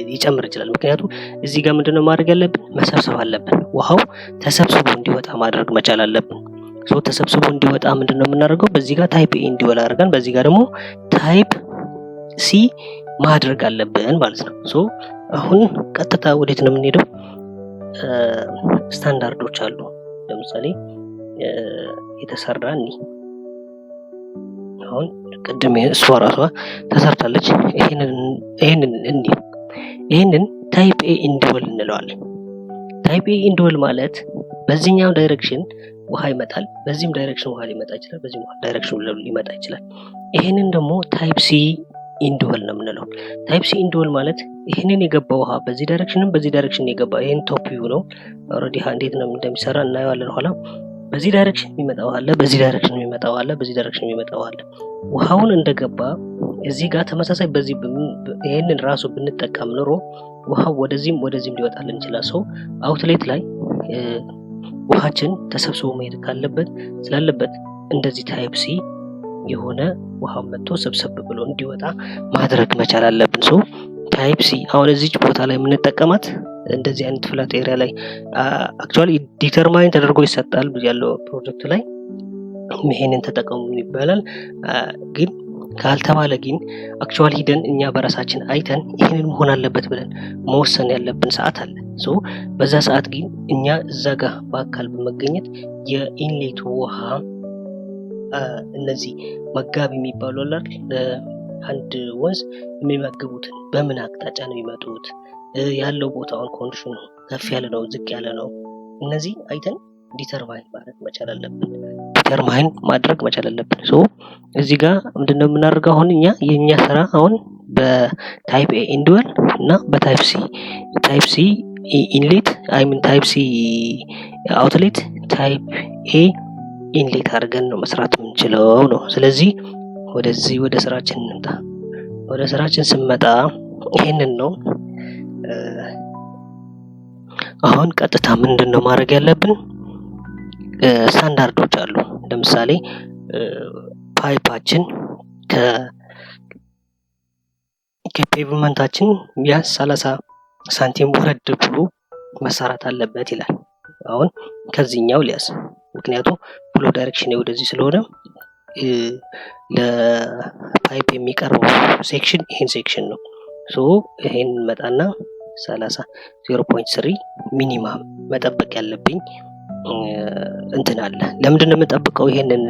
ሊጨምር ይችላል። ምክንያቱም እዚህ ጋር ምንድነው ማድረግ ያለብን? መሰብሰብ አለብን። ውሃው ተሰብስቦ እንዲወጣ ማድረግ መቻል አለብን። ተሰብስቦ እንዲወጣ ምንድነው የምናደርገው? በዚህ ጋር ታይፕ ኤ እንዲወጣ አድርገን በዚህ ጋር ደግሞ ታይፕ ሲ ማድረግ አለብን ማለት ነው። አሁን ቀጥታ ወዴት ነው የምንሄደው? ስታንዳርዶች አሉ። ለምሳሌ የተሰራን አሁን ቅድም እሷ ራሷ ተሰርታለች። ይሄንን ታይፕ ኤ ኢንዲወል እንለዋለን። ታይፕ ኤ ኢንዲወል ማለት በዚህኛው ዳይሬክሽን ውሃ ይመጣል፣ በዚህም ዳይሬክሽን ውሃ ሊመጣ ይችላል፣ በዚህም ዳይሬክሽን ሊመጣ ይችላል። ይሄንን ደግሞ ታይፕ ሲ ኢንዲወል ነው የምንለው። ታይፕ ሲ ኢንዲወል ማለት ይሄንን የገባ ውሃ በዚህ ዳይሬክሽንም በዚህ ዳይሬክሽን የገባ ይሄን ቶፕ ቪው ነው። ኦሬዲ እንዴት ነው እንደሚሰራ እናየዋለን ኋላ። በዚህ ዳይሬክሽን የሚመጣው አለ፣ በዚህ ዳይሬክሽን የሚመጣው አለ፣ በዚህ ዳይሬክሽን የሚመጣው አለ። ውሃውን እንደገባ እዚህ ጋር ተመሳሳይ በዚህ ይሄንን ራሱ ብንጠቀም ኖሮ ውሃው ወደዚህም ሊወጣልን ይችላል። አውትሌት ላይ ውሃችን ተሰብስቦ መሄድ ስላለበት እንደዚህ ታይፕ ሲ የሆነ ውሃው መጥቶ ሰብሰብ ብሎ እንዲወጣ ማድረግ መቻል አለብን። ታይፕ ሲ አሁን እዚህ ቦታ ላይ የምንጠቀማት እንደዚህ አይነት ፍላት ኤሪያ ላይ አክቹአሊ ዲተርማይን ተደርጎ ይሰጣል ያለው ፕሮጀክት ላይ ይሄንን ተጠቀሙ ይባላል። ግን ካልተባለ ግን አክቹአሊ ሂደን እኛ በራሳችን አይተን ይሄንን መሆን አለበት ብለን መወሰን ያለብን ሰዓት አለ። በዛ ሰዓት ግን እኛ እዛ ጋር በአካል በመገኘት የኢንሌቱ ውሃ እነዚህ መጋቢ የሚባሉ አይደል አንድ ወንዝ የሚመግቡትን በምን አቅጣጫ ነው የሚመጡት፣ ያለው ቦታውን ኮንዲሽኑ ከፍ ያለ ነው ዝቅ ያለ ነው፣ እነዚህ አይተን ዲተርማይን ማድረግ መቻል አለብን። እዚህ ጋር ምንድነው የምናደርገው? አሁን የኛ ስራ አሁን በታይፕ ኤ ኢንዲወል እና በታይፕ ሲ ኢንሌት ታይፕ ሲ አውትሌት ታይፕ ኤ ኢንሌት አድርገን ነው መስራት የምንችለው ነው። ስለዚህ ወደ ስራችን እንምጣ። ወደ ስራችን ስንመጣ ይሄንን ነው። አሁን ቀጥታ ምንድነው ማድረግ ያለብን? ስታንዳርዶች አሉ። ለምሳሌ ፓይፓችን ከፔቭመንታችን ቢያንስ 30 ሳንቲም ወረድ ብሎ መሰራት አለበት ይላል። አሁን ከዚህኛው ሊያስ ምክንያቱም ፍሎ ዳይሬክሽን ወደዚህ ስለሆነ ለፓይፕ የሚቀርበው ሴክሽን ይሄን ሴክሽን ነው። ይሄን መጣና 0.3 ሚኒማም መጠበቅ ያለብኝ እንትን አለ። ለምንድን ነው የምጠብቀው? ይሄንን